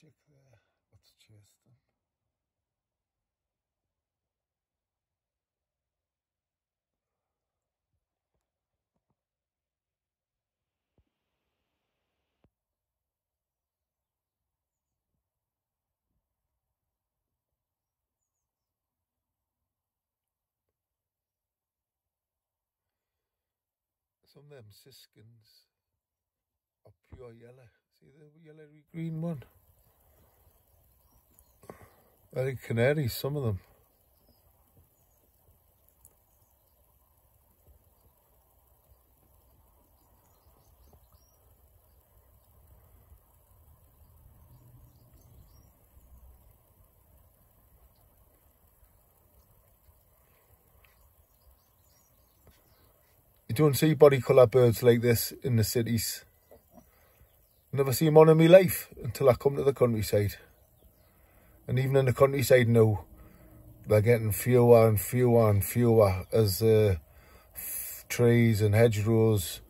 chick there. What's chased them? Some of them siskins are pure yellow. See the yellowy green one? Very canaries, some of them. You don't see body colour birds like this in the cities. Never seen one in my life until I come to the countryside. And even in the countryside now, they're getting fewer and fewer and fewer as trees and hedgerows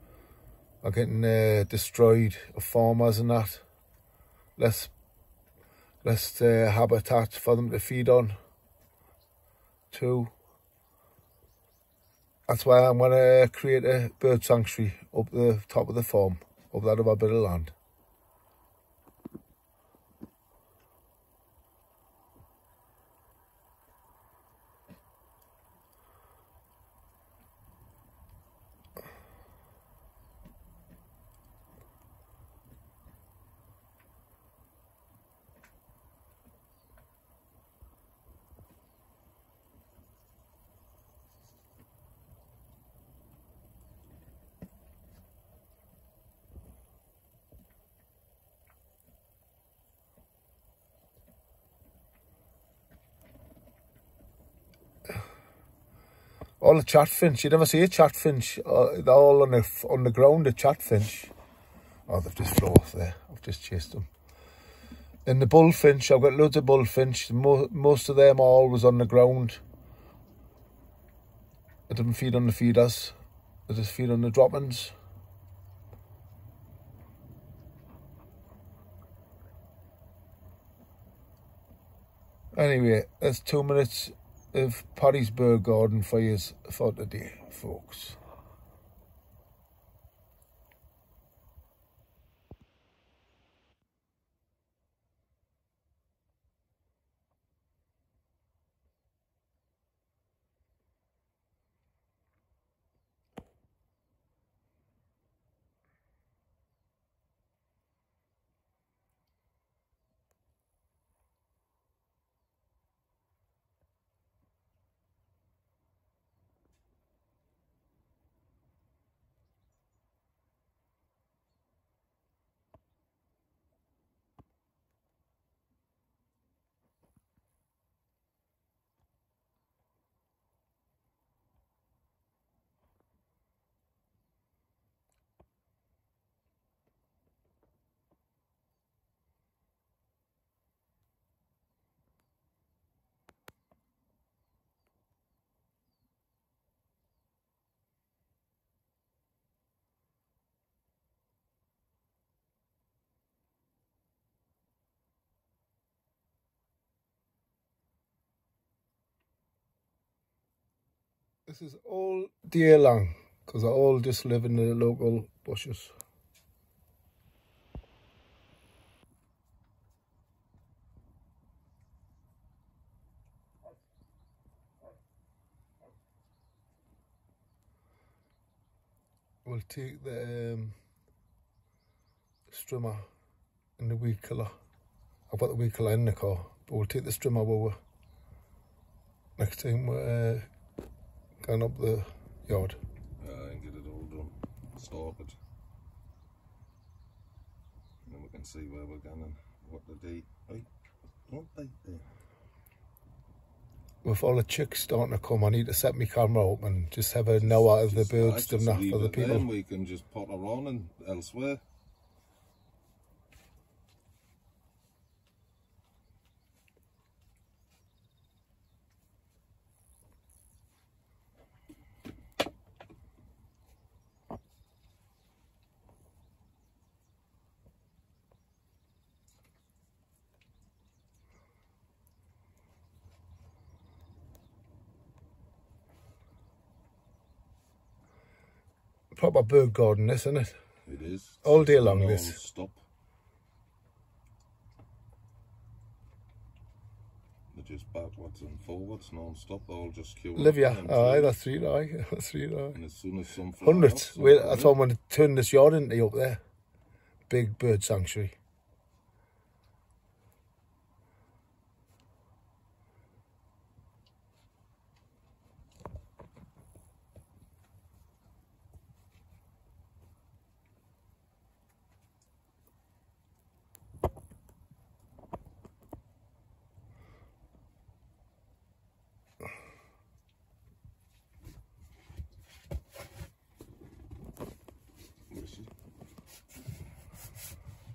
are getting destroyed of farmers and that. Less habitat for them to feed on too. That's why I'm going to create a bird sanctuary up the top of the farm, up that other bit of land. All the chatfinch, you never see a chatfinch. They're all on the ground, a chatfinch. Oh, they've just flown off there. I've just chased them. And the bullfinch, I've got loads of bullfinch. Most of them are always on the ground. They don't feed on the feeders. They just feed on the droppings. Anyway, that's 2 minutes of Paddy's Bird Garden for you for today, folks. This is all day long, because I all just live in the local bushes. We'll take the strimmer and the weed killer. I've got the weed killer in the car, but we'll take the strimmer over next time we're going up the yard. And get it all done, stalk it. And then we can see where we're going and what the date. Right? Don't bite there. With all the chicks starting to come, I need to set my camera up and just have an hour of the birds doing that for the people. Then we can just potter on and elsewhere. Proper bird garden, this, isn't it? It is. All day long, this. Stop. They're just backwards and forwards, non-stop. They're all just queuing. Live, yeah. Aye, that's right, aye. That's right, aye. And as soon as some fly Hundreds. off, Wait, that's why I'm going to turn this yard into up there. Big bird sanctuary.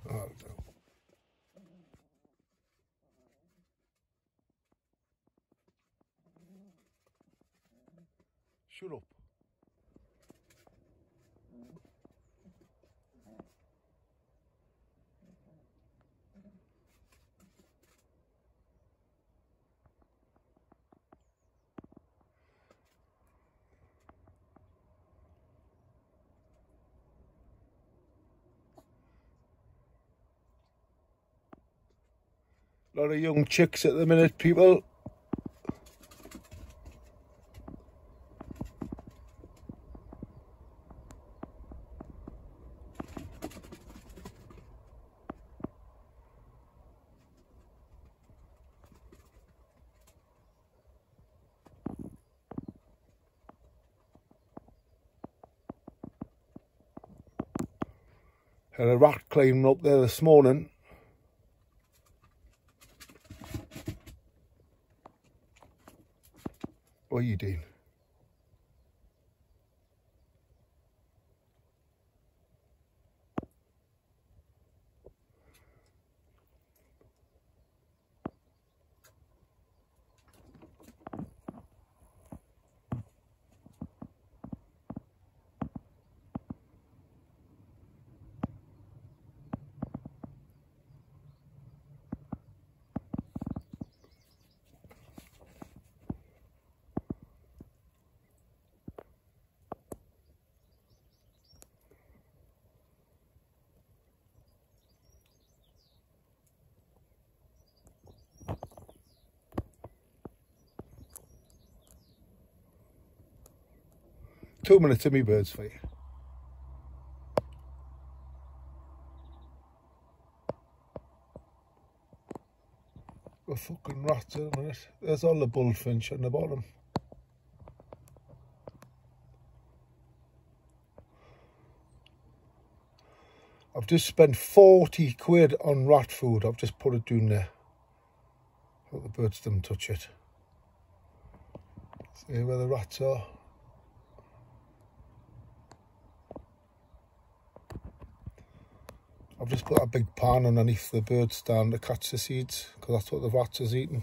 Oh, shut up. A lot of young chicks at the minute, people. Had a rat climbing up there this morning. What are you doing? Two minutes of me birds for you. The fucking rats in a minute. There's all the bullfinch on the bottom. I've just spent 40 quid on rat food. I've just put it down there. Hope the birds didn't touch it. See where the rats are. I've just put a big pan underneath the bird stand to catch the seeds, because that's what the rats is eating.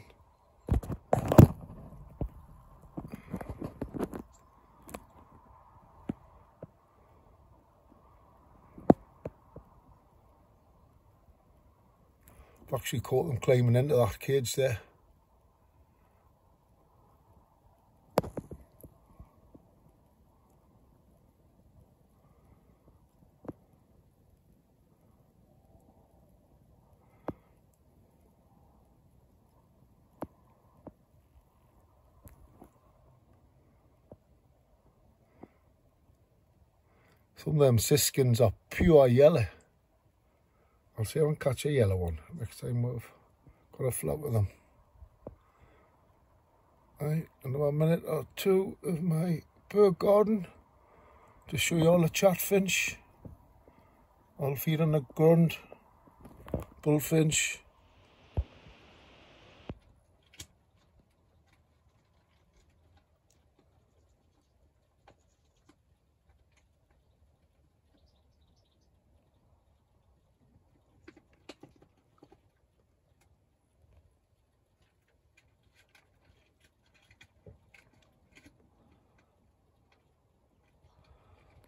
I've actually caught them climbing into that cage there. Some of them siskins are pure yellow. I'll see if I can catch a yellow one next time we've got a flop with them. Right, another minute or two of my bird garden to show you all the chatfinch. I'll feed on the ground, bullfinch.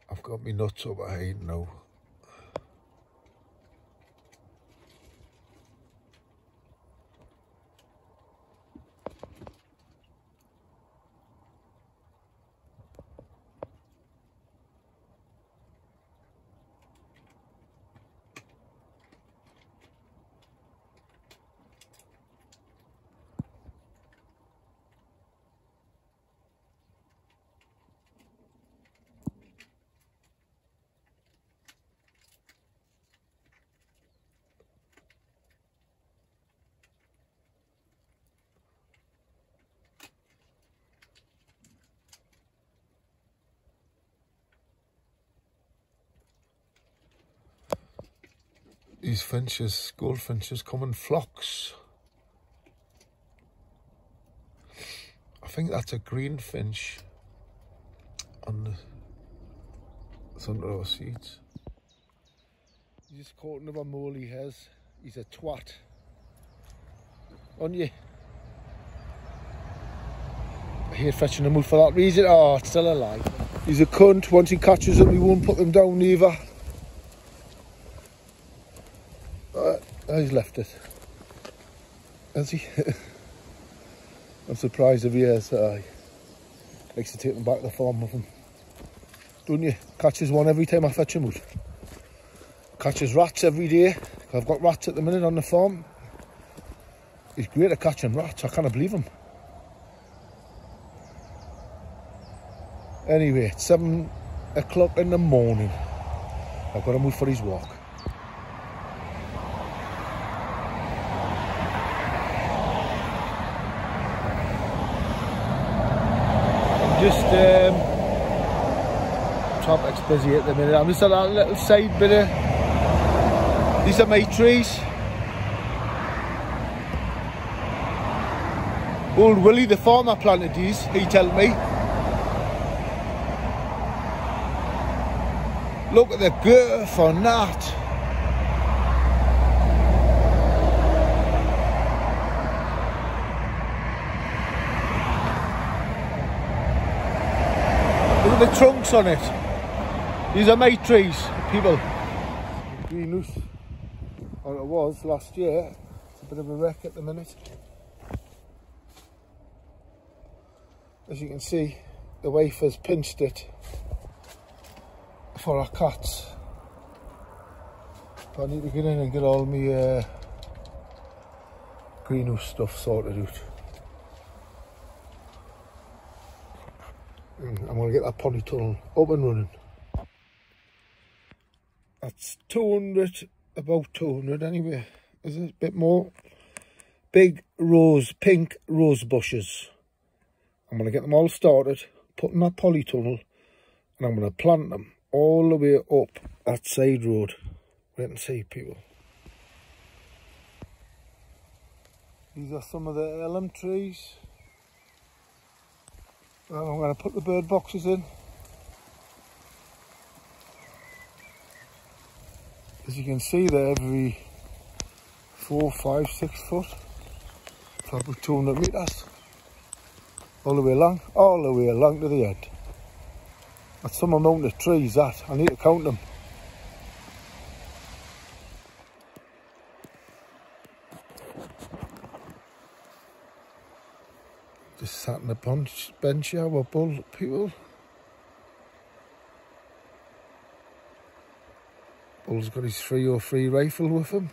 I've got me nuts up behind now. these finches, goldfinches, come in flocks. I think that's a green finch on the sunflower seeds. He just caught another mole, he has. He's a twat. Aren't you? I hate fetching them out for that reason. Oh, it's still alive. He's a cunt. Once he catches them, he won't put them down either. He's left it. Has he? I'm surprised if he has. Likes to take them back to the farm with him. Don't you? Catches one every time I fetch him out. Catches rats every day. I've got rats at the minute on the farm. He's great at catching rats. I can't believe him. Anyway, it's 7 o'clock in the morning. I've got to move for his walk. Traffic's busy at the minute. I'm just at that little side bit of, these are my trees. Old Willie the farmer planted these, he told me. Look at the girth on that. Look at the trunks on it. These are my trees, people. Greenhouse, or it was last year. It's a bit of a wreck at the minute. As you can see, the wife has pinched it for our cats. But I need to get in and get all my greenhouse stuff sorted out. I'm going to get that potty tunnel up and running. That's 200, about 200 anyway. Is it a bit more? Big rose, pink rose bushes. I'm going to get them all started, put in that polytunnel, and I'm going to plant them all the way up that side road. Wait and see, people. These are some of the elm trees. Well, I'm going to put the bird boxes in. As you can see, they're every 4, 5, 6 foot. For about 200 metres. All the way along to the end. That's some amount of trees, that. I need to count them. Just sat on the bench here with bull people. Bull's got his 303 rifle with him.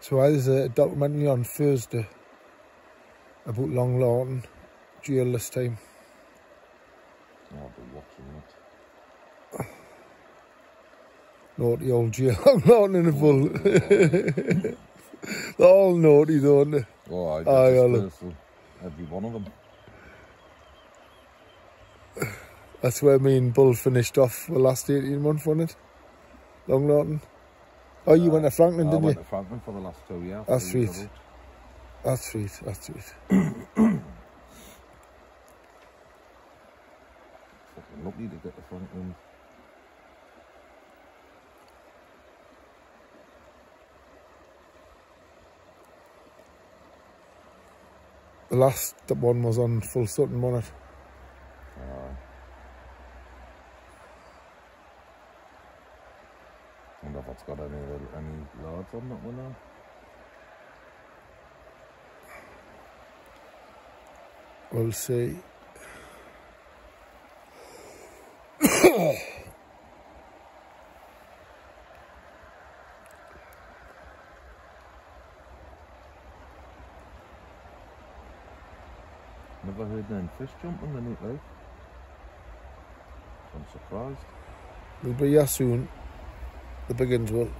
So there's a documentary on Thursday about Long Lawton jail this time. I'll be watching it. Naughty old jail, Long Lawton and a bull. They're all naughty, don't they? Oh, I just every one of them. That's where me and Bull finished off the last 18 months, wasn't it? Long Lawton. Oh, you went to Franklin, didn't you? I went to Franklin for the last 2 years. That's sweet. That's sweet, that's sweet. Fucking lucky to get to Franklin. The last one was on Full Sutton, wasn't it? I wonder if it's got any lords on that one now. We'll see. Never heard any fish jumping in it, like. I'm surprised. We'll be here soon. The big ones will.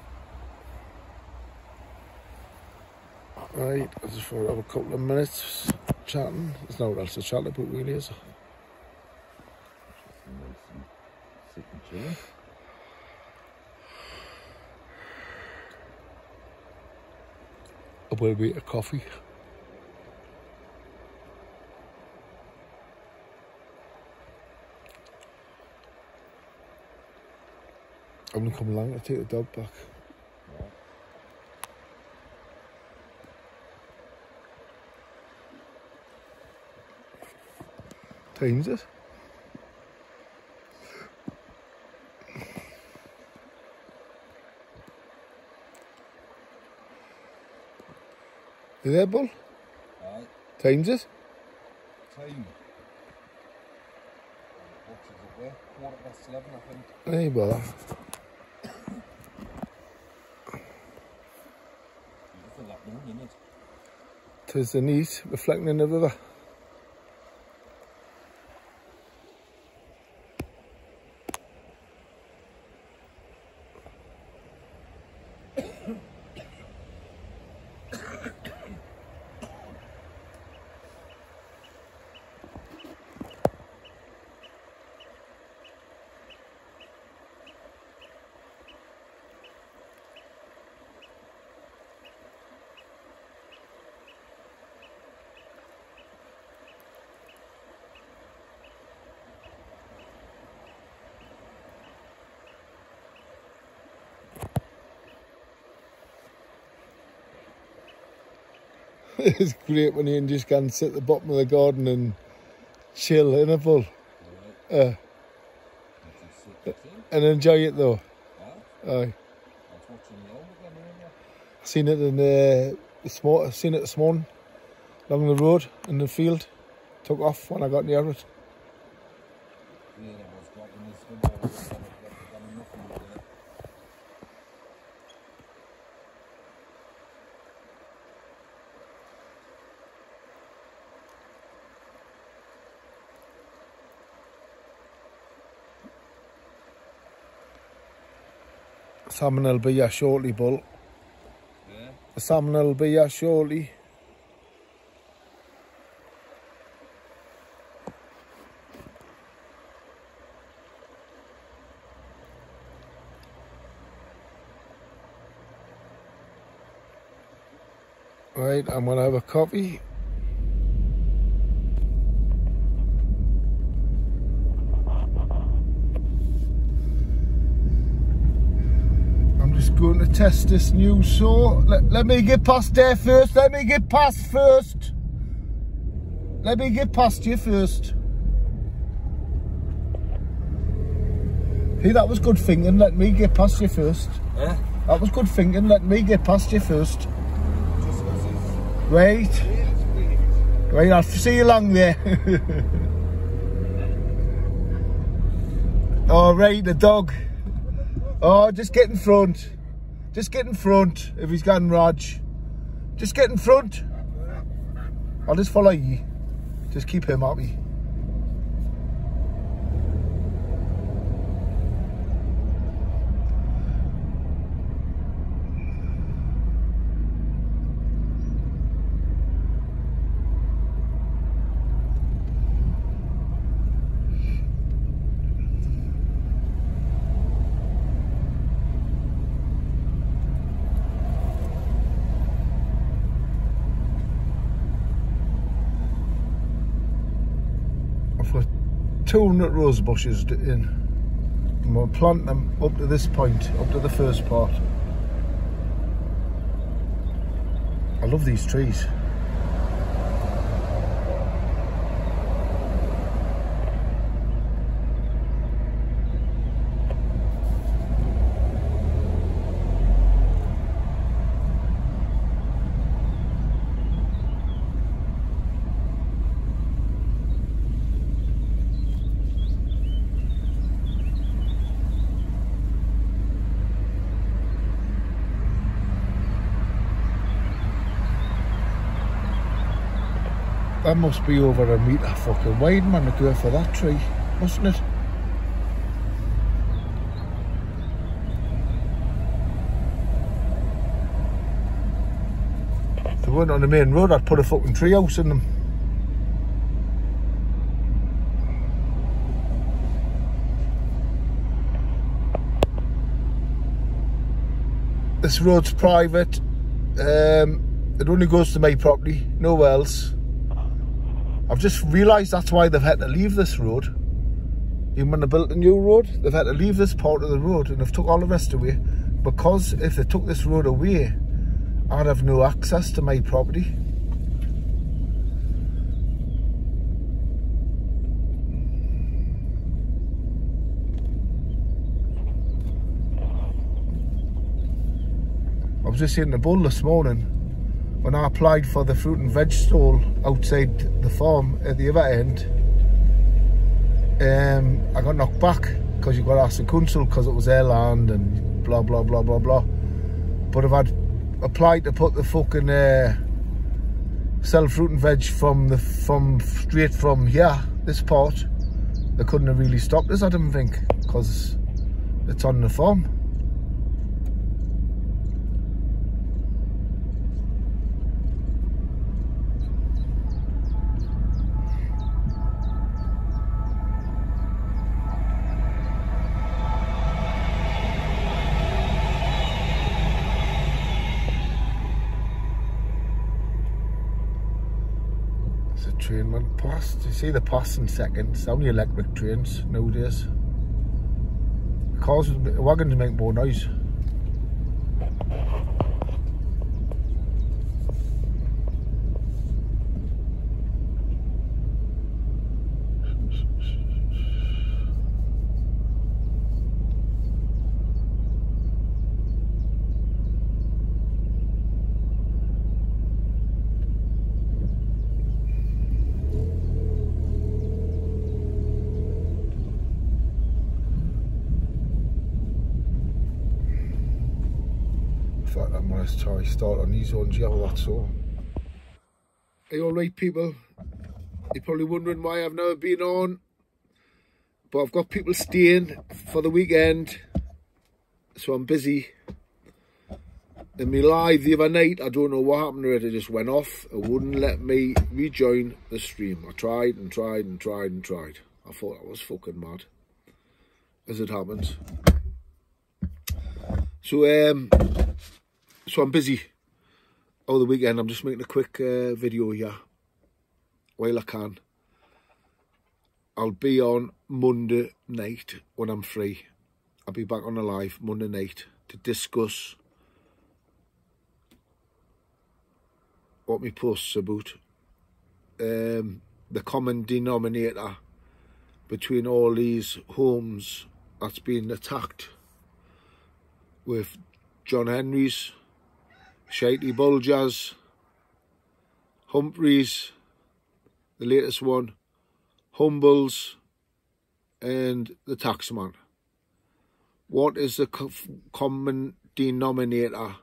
Right, I just thought I'd have a couple of minutes. chatting. There's no what else to chat about really, is there? Sit and chill. A will be a coffee. I'm gonna come along to take the dog back. Times it. You there, Bull? Aye. Times it. Time. What is it there? 11:15, I think. Hey, bother. Beautiful that moon, isn't it? 'Tis the neat reflecting in the river. It's great when you can just go and sit at the bottom of the garden and chill in a Bull. Right. And enjoy it though. Aye. Aye. I was watching the old again earlier. Seen it in this morning along the road in the field. Took off when I got near it. Yeah, I was dropping this window. I've got nothing over there. Salmon will be here shortly, Bull. Yeah. The salmon will be here shortly. Right, I'm gonna have a coffee. Going to test this new saw. Let me get past there first. Let me get past first. Let me get past you first. Hey, that was good thinking. Let me get past you first. Eh? That was good thinking. Let me get past you first. Right. Right, I'll see you along there. All right, the dog. Oh, just get in front. Just get in front if he's gone Raj. Just get in front. I'll just follow you. Just keep him happy. I've got 200 rose bushes in, and we'll plant them up to this point, up to the first part. I love these trees. That must be over a metre fucking wide, man, to go for that tree, mustn't it? If they weren't on the main road, I'd put a fucking tree house in them. This road's private. It only goes to my property, nowhere else. I've just realised that's why they've had to leave this road. Even when they built a new road, they've had to leave this part of the road and they've took all the rest away. Because if they took this road away, I'd have no access to my property. I was just in the Bull this morning when I applied for the fruit and veg stall outside the farm at the other end. I got knocked back because you got to ask the council because it was their land and blah blah blah blah blah. But if I'd applied to put the fucking sell fruit and veg straight from here, this part, they couldn't have really stopped us, I didn't think, because it's on the farm. Train went past. You see the passing seconds. How many electric trains nowadays? Wagons make more noise. I'm going to try start on these ones, yeah, that's all. Hey, alright people, you're probably wondering why I've never been on, but I've got people staying for the weekend, so I'm busy. In my live the other night, I don't know what happened to it, it just went off. It wouldn't let me rejoin the stream. I tried and tried and tried and tried. I thought I was fucking mad, as it happens. So I'm busy over the weekend. I'm just making a quick video here while I can. I'll be on Monday night when I'm free. I'll be back on the live Monday night to discuss what my post's about. The common denominator between all these homes that's been attacked with John Henry's, Shitey Bulgers, Humphreys, the latest one, Humbles, and the Taxman. What is the common denominator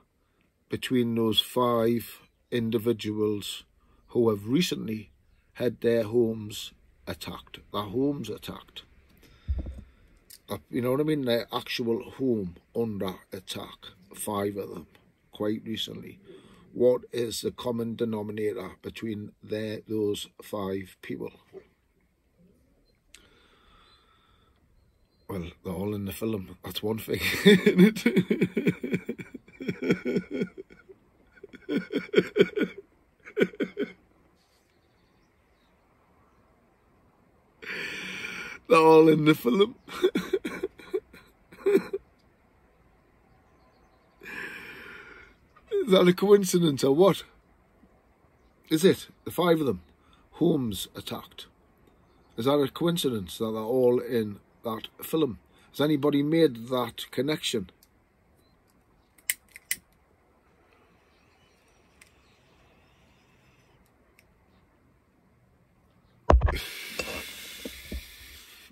between those 5 individuals who have recently had their homes attacked? Their homes attacked. You know what I mean? Their actual home under attack. 5 of them. Quite recently. What is the common denominator between those 5 people? Well, they're all in the film. That's one thing. They're all in the film. Is that a coincidence or what? Is it? The 5 of them. Homes attacked. Is that a coincidence that they're all in that film? Has anybody made that connection?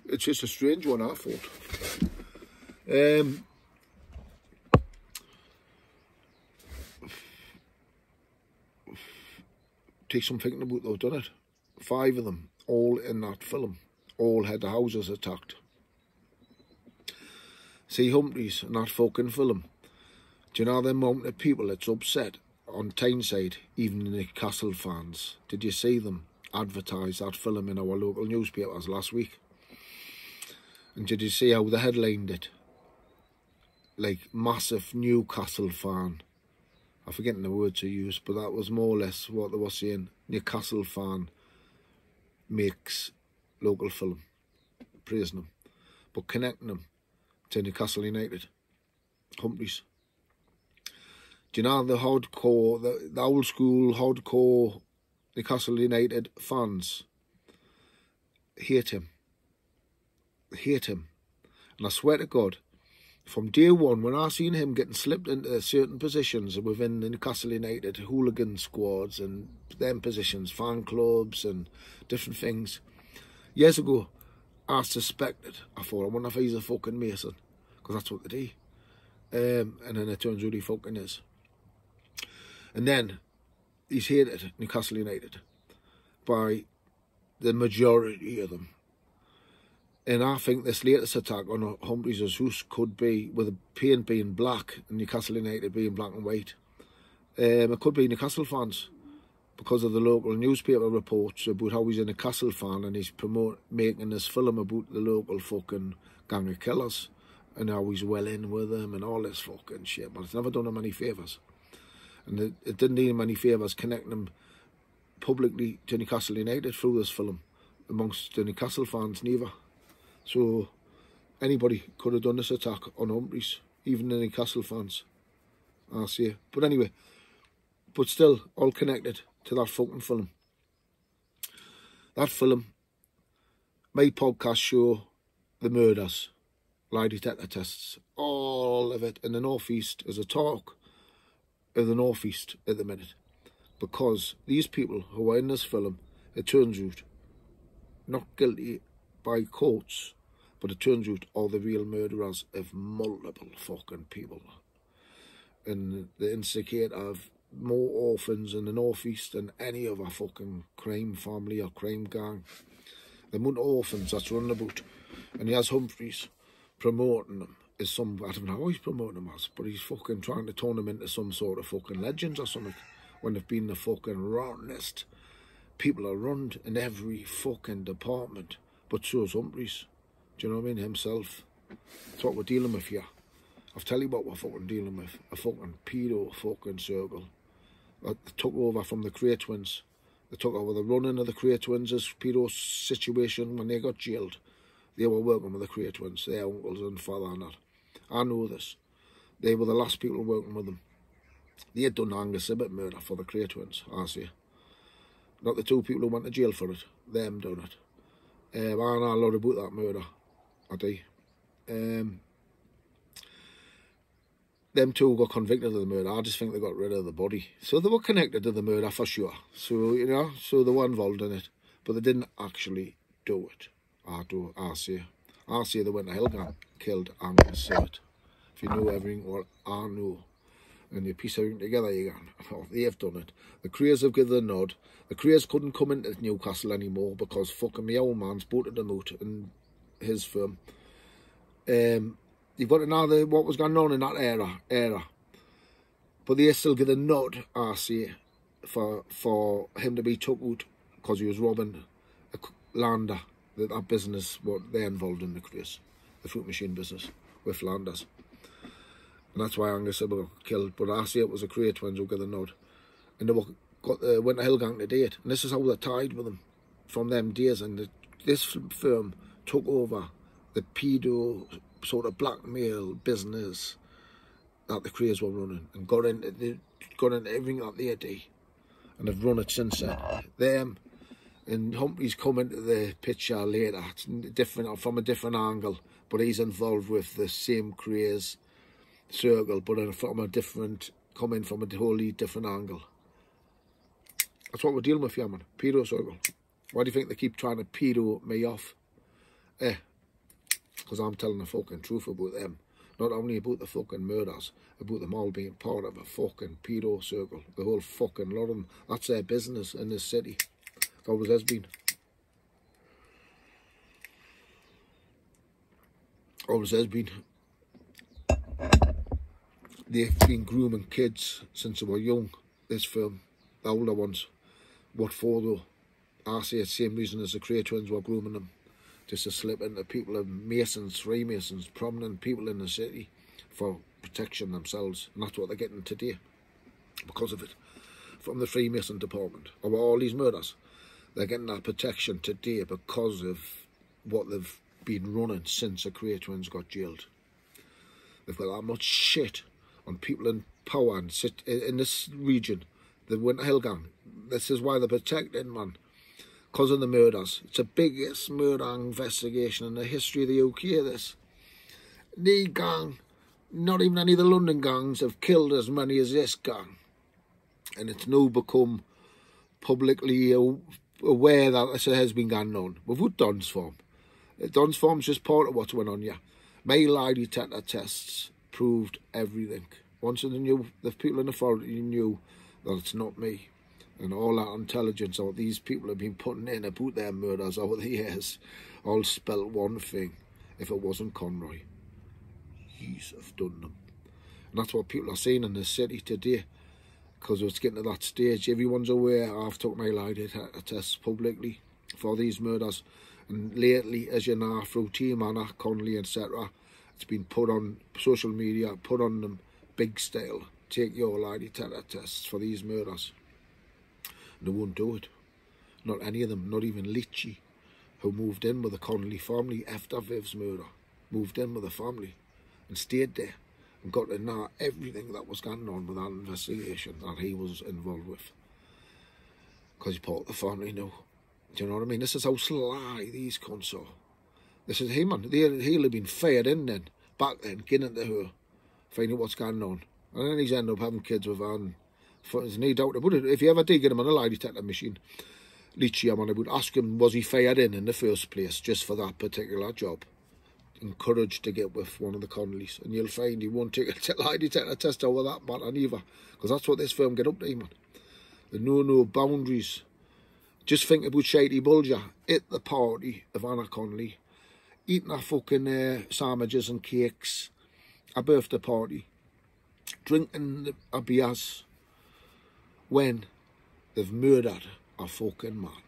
It's just a strange one, I thought. Takes some thinking about though, doesn't it? 5 of them, all in that film, all had the houses attacked. See Humphreys in that fucking film. Do you know the amount of people that's upset on Tyneside, even the Newcastle fans? Did you see them advertise that film in our local newspapers last week? And did you see how they headlined it? like massive Newcastle fan. I'm forgetting the word to use, but that was more or less what they were saying. Newcastle fan makes local film, praising them, but connecting them to Newcastle United, Humphreys. Do you know the hardcore, the old school hardcore Newcastle United fans hate him. They hate him. And I swear to God, from day one, when I seen him getting slipped into certain positions within the Newcastle United hooligan squads and them positions, fan clubs and different things, years ago, I suspected, I thought, I wonder if he's a fucking Mason, because that's what they do. And then it turns out he fucking is. And then he's hated Newcastle United by the majority of them. And I think this latest attack on Humphreys' house could be, with the paint being black and Newcastle United being black and white. It could be Newcastle fans, because of the local newspaper reports about how he's a Newcastle fan and he's making this film about the local fucking gang of killers and how he's well in with them and all this fucking shit. But it's never done him any favours. And it didn't do him any favours connecting him publicly to Newcastle United through this film amongst the Newcastle fans neither. So anybody could have done this attack on Humphreys, even the Newcastle fans, I say. But anyway, but still all connected to that fucking film. That film, my podcast show, the murders, lie detector tests, all of it in the North East is a talk of the North East at the minute. Because these people who are in this film, it turns out, not guilty by courts, but it turns out are the real murderers of multiple fucking people. And the instigator of more orphans in the North East than any other fucking crime family or crime gang. The amount of orphans that's running about. And he has Humphreys promoting them as some, I don't know how he's promoting them as, but he's fucking trying to turn them into some sort of fucking legends or something, when they've been the fucking rottenest people around in every fucking department. But so's Humphreys. Do you know what I mean? Himself. That's what we're dealing with here. I'll tell you what we're fucking dealing with. A fucking pedo fucking circle. That took over from the Cray twins. They took over the running of the Cray twins' pedo situation when they got jailed. They were working with the Cray twins, their uncles and father and that. I know this. They were the last people working with them. They had done the Angus Ibbott murder for the Cray twins, I say. Not the two people who went to jail for it. Them done it. I know a lot about that murder. I do. Them two got convicted of the murder. I just think they got rid of the body. So they were connected to the murder for sure. So, you know, so they were involved in it. But they didn't actually do it. I say they went to Hellgang, killed Angus Ibbott. If you know everything what I know, and you piece everything together, you go, oh, they have done it. The Crays have given the nod. The Crays couldn't come into Newcastle anymore because fucking my old man's booted them out in his firm. You've got to know what was going on in that era. But they still give the nod, I say, for him to be took out because he was robbing a lander, that business, what they're involved in, the Crays, the fruit machine business with landers. And that's why Angus Ibbott got killed. But I say it was the Cray twins who got the nod. And they went to Hellgang to date. And this is how they tied with them from them days. And this firm took over the pedo sort of blackmail business that the Crays were running. And got into everything that they did. And they've run it since then. Them and Humphreys come into the picture later. It's different, from a different angle. But he's involved with the same Crays circle, but from a different, coming from a wholly different angle. That's what we're dealing with here, man. Pedo circle. Why do you think they keep trying to pedo me off? Because I'm telling the fucking truth about them. Not only about the fucking murders, about them all being part of a fucking pedo circle. The whole fucking lot of them. That's their business in this city. It always has been. Always has been. They've been grooming kids since they were young, this firm, the older ones. What for though? I say it's the same reason as the Cray twins were grooming them. Just to slip into people of Masons, Freemasons, prominent people in the city. for protection themselves, and that's what they're getting today because of it. From the Freemason department, of all these murders, they're getting that protection today because of what they've been running since the Cray twins got jailed. They've got that much shit on people in power and sit in this region, the Winter Hill gang. This is why they're protected, man, because of the murders. It's the biggest murder investigation in the history of the UK, this. The gang, not even any of the London gangs, have killed as many as this gang. And it's now become publicly aware that this has been going on. Without Don's form. Don's form's just part of what's went on here. My lie detector tests proved everything. Once they knew, the people in authority knew that it's not me. And all that intelligence that these people have been putting in about their murders over the years all spelt one thing. If it wasn't Conroy, he's have done them. And that's what people are saying in the city today. Because it's getting to that stage. Everyone's aware I've took my lie detector tests publicly for these murders. And lately, as you know, through Team Anna, Connolly, etc., it's been put on social media, put on them big style. Take your lie detector tests for these murders. And they won't do it. Not any of them, not even Litchi, who moved in with the Connolly family after Viv's murder. Moved in with the family and stayed there and got to know everything that was going on with that investigation that he was involved with. Because he part of the family now. Do you know what I mean? This is how sly these cunts are. This is him, man. He'll have been fired in then, back then, getting into her, finding what's going on. And then he's ended up having kids with her. And there's no doubt about it. If you ever did get him on a lie detector machine, Litchi, I would ask him, was he fired in the first place, just for that particular job? Encouraged to get with one of the Connollys. And you'll find he won't take a lie detector test over that matter neither. Because that's what this firm get up to, man. The no boundaries. Just think about Shady Bulger at the party of Anna Connolly, eating her fucking sandwiches and cakes, a birthday party, drinking a beers, when they've murdered a fucking man.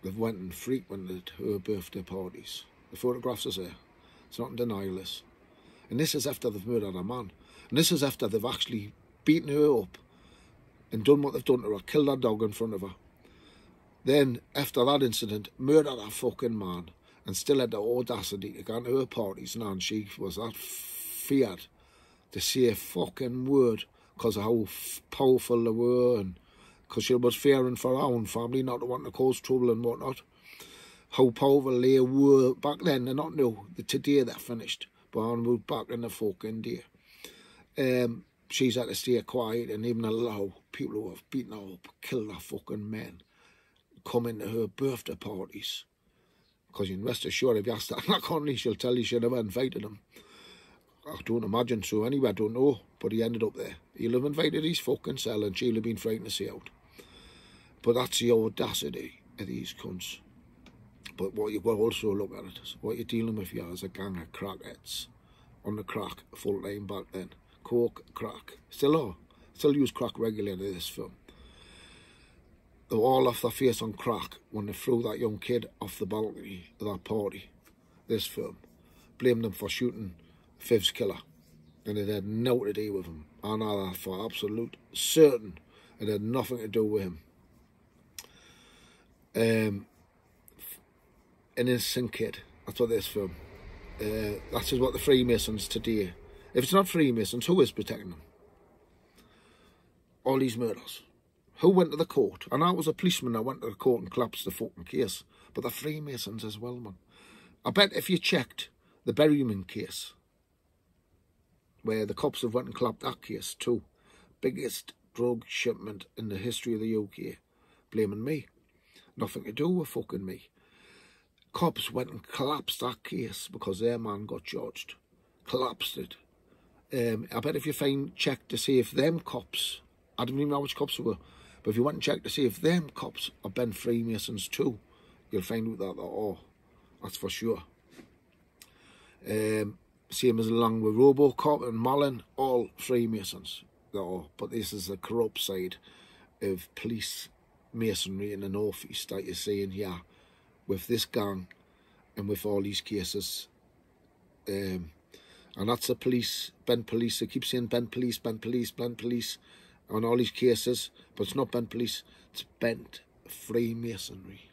They've went and frequented her birthday parties. The photographs are there. It's not in denial this. And this is after they've murdered a man. And this is after they've actually beaten her up and done what they've done to her, killed her dog in front of her. Then, after that incident, murdered a fucking man and still had the audacity to go to her parties. And she was that feared to say a fucking word because of how powerful they were, and because she was fearing for her own family, not to want to cause trouble and whatnot. How powerful they were back then. They're not new. Today they're finished. But I moved back in the fucking day. She's had to stay quiet and even allow people who have beaten her up, killed her fucking men, come into her birthday parties. Because you can rest assured, if you ask that Anna Connolly, she'll tell you she never invited him. I don't imagine so anyway, I don't know. But he ended up there. He'll have invited his fucking cell and she'll have been frightened to see out. But that's the audacity of these cunts. But what you've got to also look at it, what you're dealing with here is a gang of crackheads on the crack full time back then. Coke, crack. Still are. Still use crack regularly in this film. They were all off their face on crack when they threw that young kid off the balcony of that party. This film. Blamed them for shooting Viv's killer. And it had nothing to do with him. I know that for absolute certain. It had nothing to do with him. An innocent kid. That's what this film. That's what the Freemasons today. If it's not Freemasons, who is protecting them? All these murders. Who went to the court? And I was a policeman that went to the court and collapsed the fucking case. But the Freemasons as well, man. I bet if you checked the Berryman case, where the cops have went and clapped that case too, biggest drug shipment in the history of the UK, blaming me. Nothing to do with fucking me. Cops went and collapsed that case because their man got charged. Collapsed it. I bet if you check to see if them cops, I don't even know which cops they were, but if you went and checked to see if them cops are Ben Freemasons too, you'll find out that they are. That's for sure. Same as along with Robocop and Malin, all Freemasons. They are. But this is the corrupt side of police masonry in the North East that you're seeing here with this gang and with all these cases. And that's the police, Bent Police. They keep saying Bent Police, Bent Police, Bent Police on all these cases. But it's not Bent Police, it's Bent Freemasonry.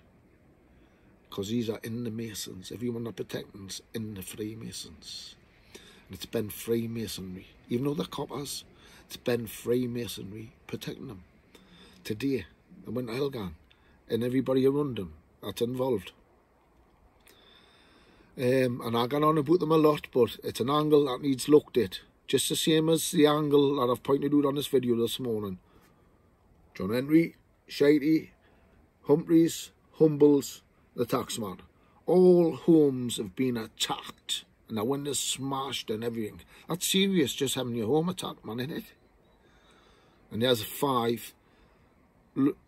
Because these are in the Masons. Everyone they're protecting's in the Freemasons. And it's Bent Freemasonry. Even though they're coppers, it's Bent Freemasonry protecting them. Today, they went to Elgan. And everybody around them that's involved. And I got on about them a lot, but it's an angle that needs looked at. Just the same as the angle that I've pointed out on this video this morning. John Henry, Shitey, Humphreys, Humbles, the taxman. All homes have been attacked and the windows smashed and everything. That's serious, just having your home attacked, man, isn't it? And there's 5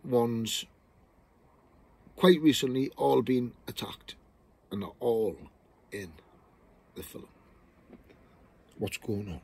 ones quite recently all been attacked. And they're all in the film. What's going on?